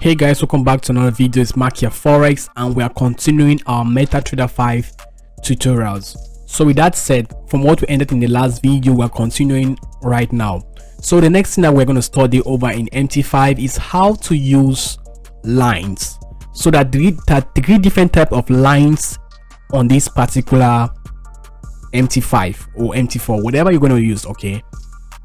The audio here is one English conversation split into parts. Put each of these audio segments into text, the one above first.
Hey guys, welcome back to another video. It's Makia Forex and we are continuing our MetaTrader 5 tutorials. So with that said, from what we ended in the last video, we're continuing right now. So the next thing that we're going to study over in MT5 is how to use lines. So that three different type of lines on this particular MT5 or MT4, whatever you're going to use. Okay,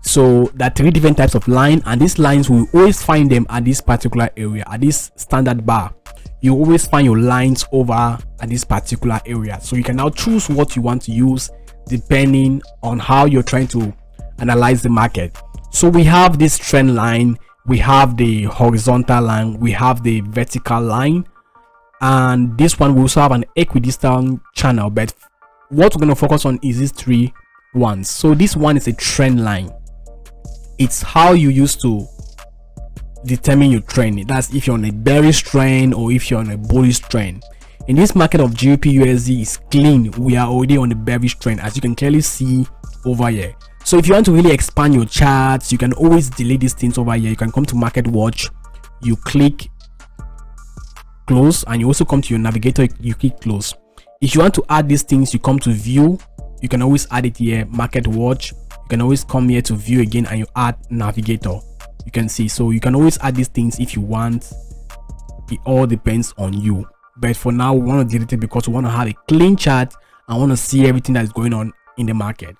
so there are three different types of line, and these lines we always find them at this particular area, at this standard bar. You always find your lines over at this particular area, so you can now choose what you want to use depending on how you're trying to analyze the market. So we have this trend line, we have the horizontal line, we have the vertical line, and this one we also have an equidistant channel. But what we're going to focus on is these three ones. So this one is a trend line. It's how you used to determine your trend. That's if you're on a bearish trend or if you're on a bullish trend. In this market of GBP USD is clean, we are already on the bearish trend, as you can clearly see over here. So if you want to really expand your charts, you can always delete these things over here. You can come to market watch, you click close, and you also come to your navigator, you click close. If you want to add these things, you come to view, you can always add it here, market watch. You can always come here to view again and you add navigator. You can see, so you can always add these things if you want. It all depends on you, but for now we want to delete it because we want to have a clean chart and want to see everything that is going on in the market.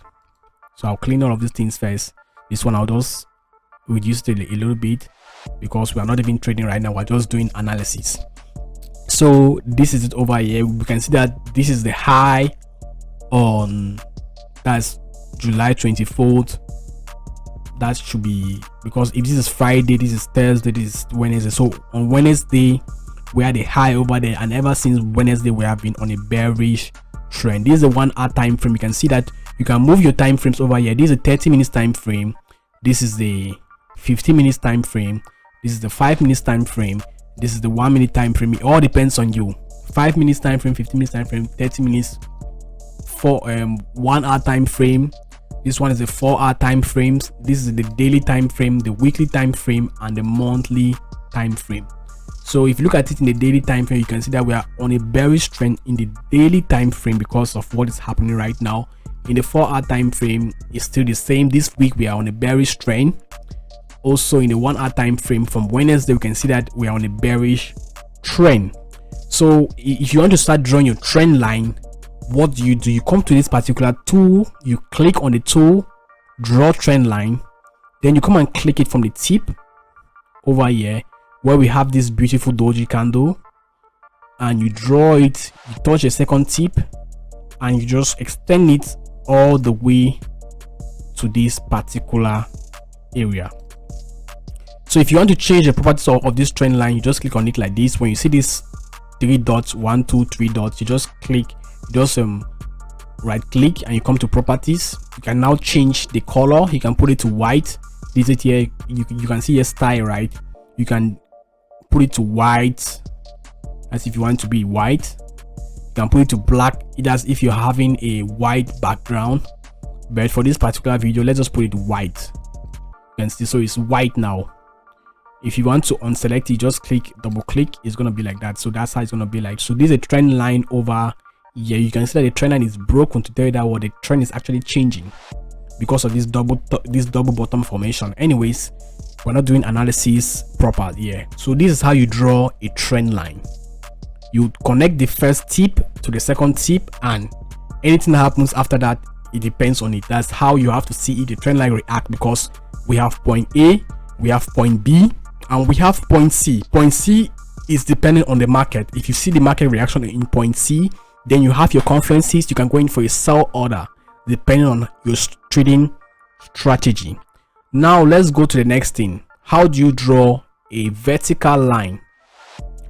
So I'll clean all of these things first. This one I'll just reduce it a little bit because we are not even trading right now, we're just doing analysis. So this is it over here. We can see that this is the high on, that's July 24th. That should be, because if this is Friday, this is Thursday, this is Wednesday. So on Wednesday we had a high over there, and ever since Wednesday we have been on a bearish trend. This is a 1 hour time frame. You can see that you can move your time frames over here. This is a 30 minutes time frame, this is the 15 minutes time frame, this is the 5 minutes time frame, this is the 1 minute time frame. It all depends on you. 5 minutes time frame, 15 minutes time frame, 30 minutes, for 1 hour time frame. This one is the 4 hour time frames. This is the daily time frame, the weekly time frame, and the monthly time frame. So if you look at it in the daily time frame, you can see that we are on a bearish trend in the daily time frame because of what is happening right now. In the 4 hour time frame, it's still the same. This week we are on a bearish trend. Also in the 1 hour time frame from Wednesday, we can see that we are on a bearish trend. So if you want to start drawing your trend line, what do? You come to this particular tool, you click on the tool, draw trend line, then you come and click it from the tip over here where we have this beautiful doji candle, and you draw it, you touch a second tip and you just extend it all the way to this particular area. So if you want to change the properties of this trend line, you just click on it like this. When you see this 3 dots, 1 2 3 dots, you just click, just right click and you come to properties. You can now change the color. You can put it to white. This is here, you can see a style, right? You can put it to white as if you want to be white. You can put it to black, it as if you're having a white background, but for this particular video let's just put it white. You can see, so it's white now. If you want to unselect it, just click, double click, it's going to be like that. So that's how it's going to be like. So this is a trend line over here. You can see that the trend line is broken to tell you that what the trend is actually changing because of this double bottom formation. Anyways, we're not doing analysis proper here. So this is how you draw a trend line. You connect the first tip to the second tip, and anything that happens after that, it depends on it. That's how you have to see if the trend line react, because we have point A, we have point B, and we have point C. Point C is dependent on the market. If you see the market reaction in point C, then you have your conferences. You can go in for a sell order depending on your trading strategy. Now let's go to the next thing. How do you draw a vertical line?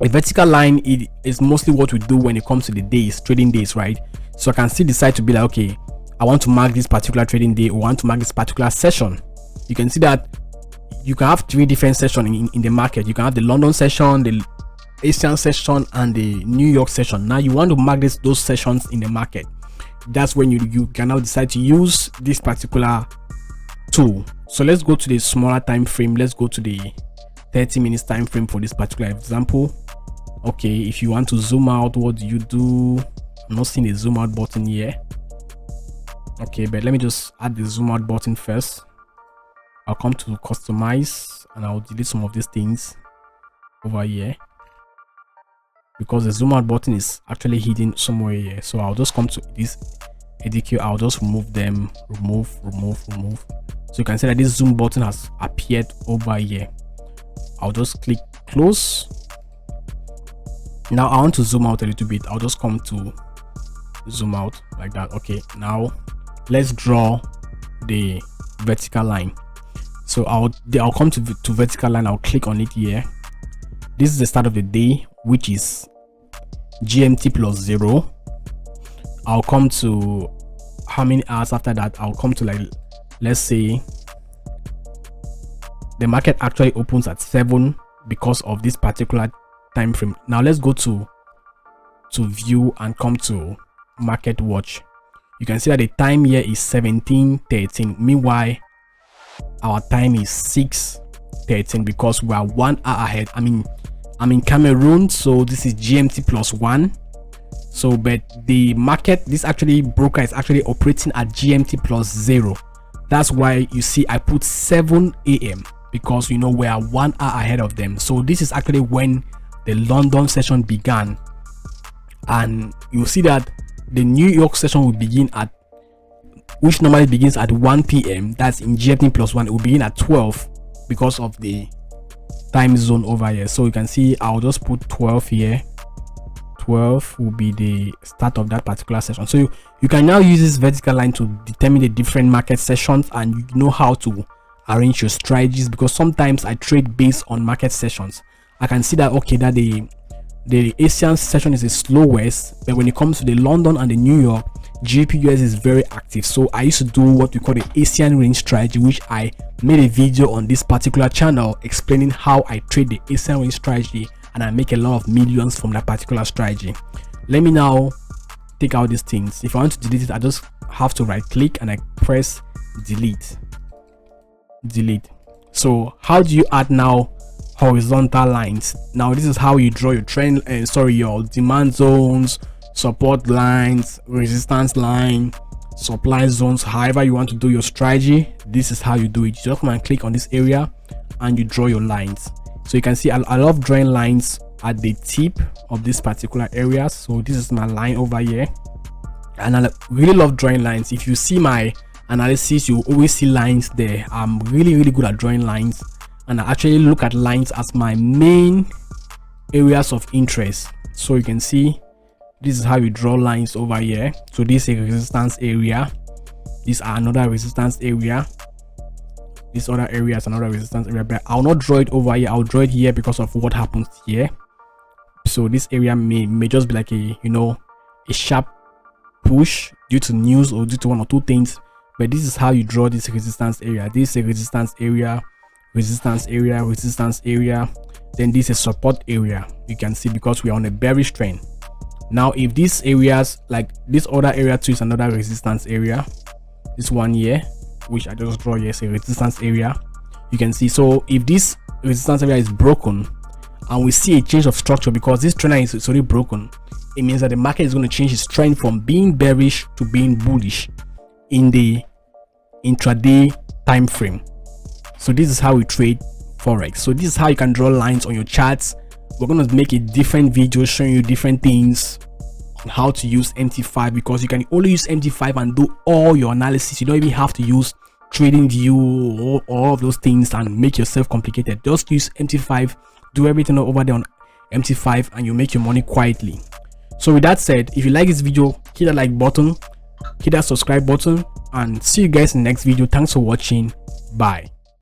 A vertical line is mostly what we do when it comes to the days, trading days, right? So I can still decide to be like, okay, I want to mark this particular trading day, or want to mark this particular session. You can see that you can have 3 different sessions in the market. You can have the London session, the Asian session, and the New York session. Now you want to mark those sessions in the market. That's when you can now decide to use this particular tool. So let's go to the smaller time frame. Let's go to the 30 minutes time frame for this particular example. Okay, if you want to zoom out, what do you do? I'm not seeing a zoom out button here. Okay, but let me just add the zoom out button first. I'll come to customize and I'll delete some of these things over here because the zoom out button is actually hidden somewhere here. So I'll just come to this ADQ, I'll just remove them, remove. So you can see that this zoom button has appeared over here. I'll just click close. Now I want to zoom out a little bit. I'll just come to zoom out like that. Okay, now let's draw the vertical line. So I'll come to vertical line. I'll click on it here. This is the start of the day, which is GMT plus 0. I'll come to how many hours after that. I'll come to, like, let's say the market actually opens at 7 because of this particular time frame. Now let's go to view and come to market watch. You can see that the time here is 17:13. Meanwhile our time is 6:13 because we are 1 hour ahead. I'm in Cameroon, so this is GMT plus 1. So but the market, this actually broker is actually operating at GMT plus 0. That's why you see I put 7 AM because, you know, we are 1 hour ahead of them. So this is actually when the London session began, and you'll see that the New York session will begin at, which normally begins at 1 PM. That's in GMT plus 1. It will begin at 12 because of the time zone over here. So you can see I'll just put 12 here. 12 will be the start of that particular session. So you can now use this vertical line to determine the different market sessions, and you know how to arrange your strategies, because sometimes I trade based on market sessions. I can see that, okay, that the Asian session is the slowest, but when it comes to the London and the New York, JPUS is very active. So I used to do what we call the Asian range strategy, which I made a video on this particular channel explaining how I trade the Asian range strategy, and I make a lot of millions from that particular strategy. Let me now take out these things. If I want to delete it, I just have to right click and I press delete. So how do you add now horizontal lines? Now this is how you draw your trend, your demand zones, support lines, resistance line, supply zones. However you want to do your strategy, this is how you do it. You just come and click on this area and you draw your lines. So you can see I love drawing lines at the tip of this particular area. So this is my line over here, and I really love drawing lines. If you see my analysis, you always see lines there. I'm really good at drawing lines, and I actually look at lines as my main areas of interest. So you can see this is how you draw lines over here. So this is a resistance area, these are another resistance area, this other area is another resistance area, but I'll not draw it over here. I'll draw it here because of what happens here. So this area may just be like a sharp push due to news or due to one or two things. But this is how you draw this resistance area. This is a resistance area, resistance area, resistance area. Then this is support area. You can see because we are on a bearish trend. Now if these areas, like this other area too, is another resistance area. This one here, which I just draw here, is a resistance area. You can see, so if this resistance area is broken and we see a change of structure, because this trend line is already broken, it means that the market is going to change its trend from being bearish to being bullish in the intraday time frame. So this is how we trade forex. So this is how you can draw lines on your charts. We're going to make a different video showing you different things on how to use MT5, because you can only use MT5 and do all your analysis. You don't even have to use trading view or all of those things and make yourself complicated. Just use MT5, do everything over there on MT5, and you make your money quietly. So with that said, if you like this video, hit that like button, hit that subscribe button, and see you guys in the next video. Thanks for watching. Bye.